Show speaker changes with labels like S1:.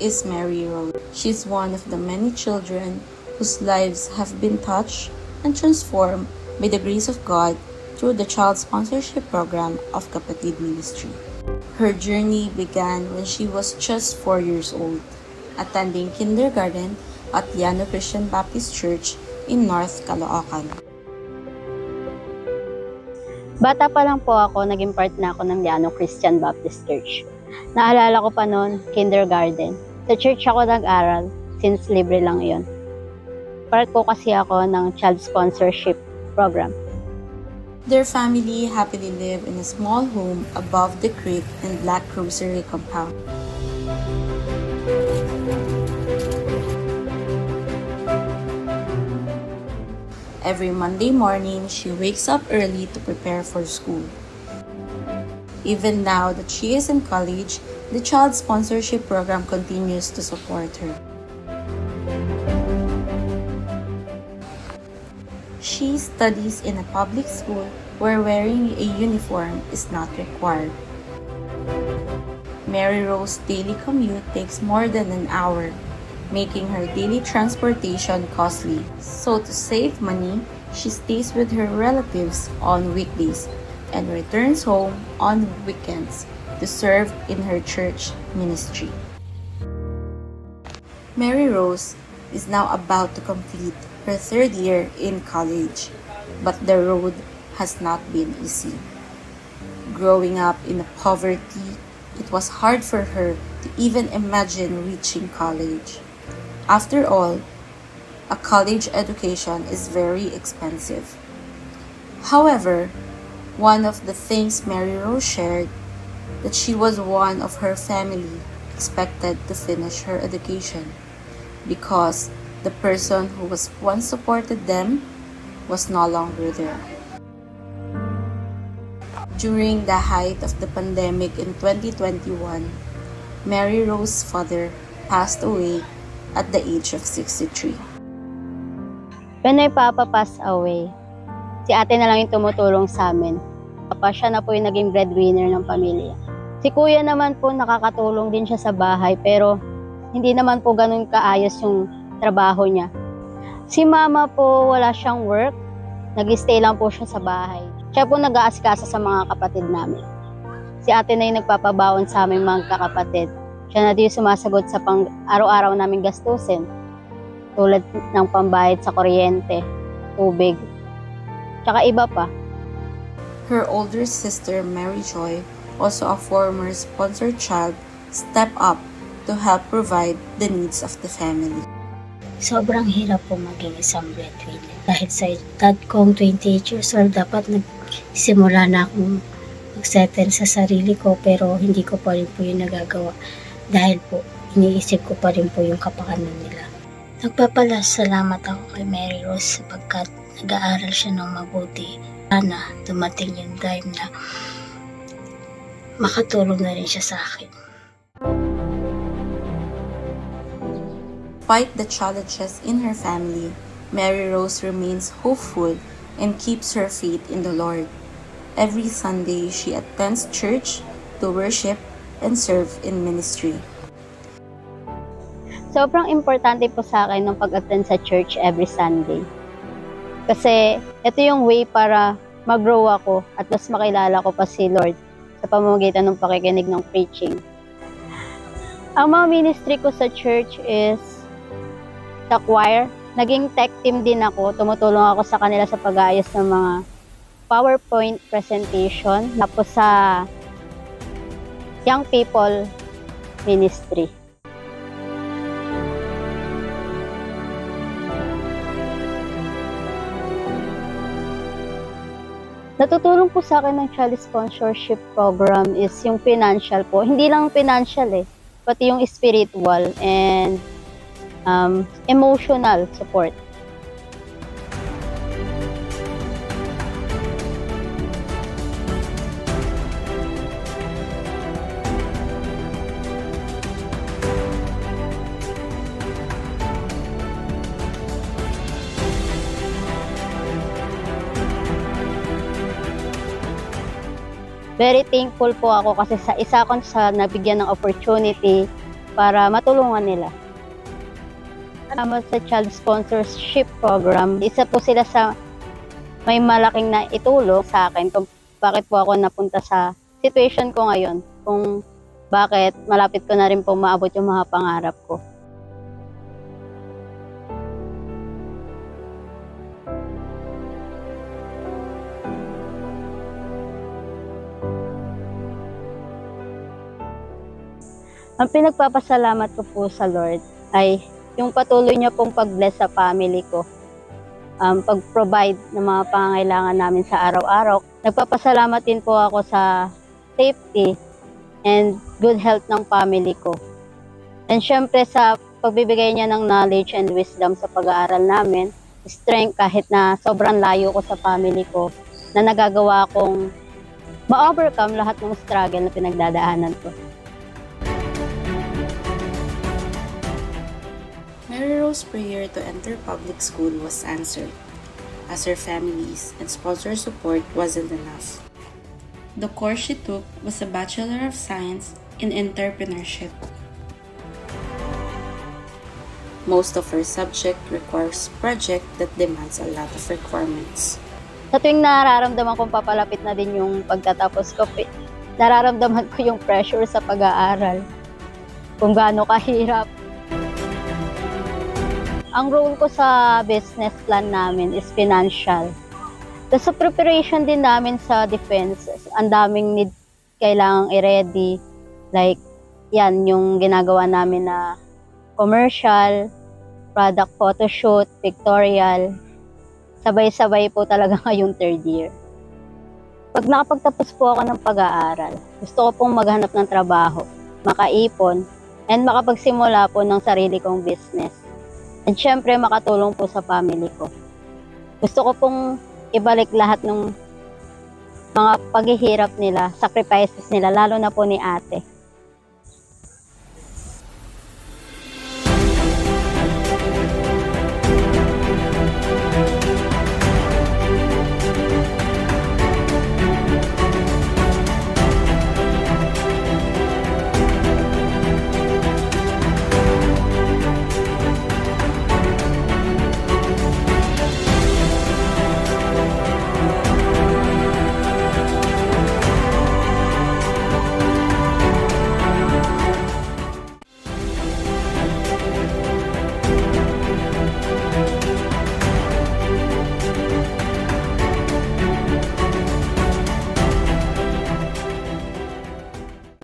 S1: is Mary Rose. She's one of the many children whose lives have been touched and transformed by the grace of God through the child sponsorship program of Kapatid Ministry. Her journey began when she was just 4 years old, attending kindergarten at Liano Christian Baptist Church in North Caloocan.
S2: Bata pa lang po ako, naging part na ako ng Liano Christian Baptist Church. Naalala ko pa noon, kindergarten. Sa church ako nag-aral, since libre lang yon. Part po kasi ako ng child sponsorship program.
S1: Their family happily live in a small home above the creek and Black Grocery compound. Every Monday morning, she wakes up early to prepare for school. Even now that she is in college, the child sponsorship program continues to support her. She studies in a public school where wearing a uniform is not required. Mary Rose's daily commute takes more than an hour, making her daily transportation costly. So to save money, she stays with her relatives on weekdays and returns home on weekends to serve in her church ministry. Mary Rose is now about to complete her 3rd year in college, but the road has not been easy. Growing up in poverty, it was hard for her to even imagine reaching college. After all, a college education is very expensive. However, one of the things Mary Rose shared, that she was one of her family expected to finish her education because the person who was once supported them was no longer there. During the height of the pandemic in 2021, Mary Rose's father passed away at the age of 63.
S2: When my papa passed away, si ate na lang yung tumutulong sa amin. Papa, siya na po yung naging breadwinner ng pamilya. Si kuya naman po nakakatulong din siya sa bahay pero hindi naman po ganun kaayos yung trabaho niya. Si mama po wala siyang work, nag-stay lang po siya sa bahay. Siya po nag-aasikasa sa mga kapatid namin. Si ate na yung nagpapabaon sa aming mga kakapatid. Siya na din sumasagot sa araw-araw naming gastusin. Tulad ng pambayad sa kuryente, tubig, tsaka iba pa.
S1: Her older sister, Mary Joy, also a former sponsored child, stepped up to help provide the needs of the family.
S3: Sobrang hirap po maging isang breadwinner. Dahil sa edad kong 28 years old, dapat nagsimula na akong mag-settle sa sarili ko pero hindi ko pa rin po yung nagagawa. Dahil po, iniisip ko pa rin po yung kapakanan nila. Nagpapasalamat ako kay Mary Rose sapagkat nag-aaral siya ng mabuti. Sana dumating yung time na makatulong na rin siya sa akin.
S1: Despite the challenges in her family, Mary Rose remains hopeful and keeps her faith in the Lord. Every Sunday, she attends church to worship and serve in ministry.
S2: Sobrang importante po sa akin ng pag-attend sa church every Sunday. Kasi ito yung way para mag-grow ako at mas makilala ko pa si Lord sa pamamagitan ng pakikinig ng preaching. Ang mga ministry ko sa church is sa choir. Naging tech team din ako. Tumutulong ako sa kanila sa pag-aayos ng mga PowerPoint presentation. Tapos sa Young People Ministry. Natutulong po sa akin ng child sponsorship program is yung financial po. Hindi lang financial pati yung spiritual and emotional support. Very thankful po ako kasi sa isa ko sa nabigyan ng opportunity para matulungan nila. Salamat sa Child Sponsorship Program, isa po sila sa may malaking na itulong sa akin kung bakit po ako napunta sa situation ko ngayon, kung bakit malapit ko na rin po maabot yung mga pangarap ko. Ang pinagpapasalamat ko po sa Lord ay yung patuloy niya pong pag-bless sa family ko. Pag-provide ng mga pangangailangan namin sa araw-araw. Nagpapasalamat din po ako sa safety and good health ng family ko. And syempre sa pagbibigay niya ng knowledge and wisdom sa pag-aaral namin, strength kahit na sobrang layo ko sa family ko, na nagagawa kong ma-overcome lahat ng struggle na pinagdadaanan ko.
S1: Mary Rose's prayer to enter public school was answered, as her family's and sponsor support wasn't enough. The course she took was a Bachelor of Science in Entrepreneurship. Most of her subject requires project that demands a lot of requirements.
S2: Sa tuwing nararamdaman kong papalapit na din yung pagtatapos ko, nararamdaman ko yung pressure sa pag-aaral. Kung gaano kahirap. Ang role ko sa business plan namin is financial. Sa preparation din namin sa defense, ang daming need kailangang i-ready. Like, yan, yung ginagawa namin na commercial, product photoshoot, pictorial. Sabay-sabay po talaga ngayong third year. Pag nakapagtapos po ako ng pag-aaral, gusto ko pong maghanap ng trabaho, makaipon, and makapagsimula po ng sarili kong business. At syempre, makatulong po sa family ko. Gusto ko pong ibalik lahat ng mga paghihirap nila, sacrifices nila, lalo na po ni ate.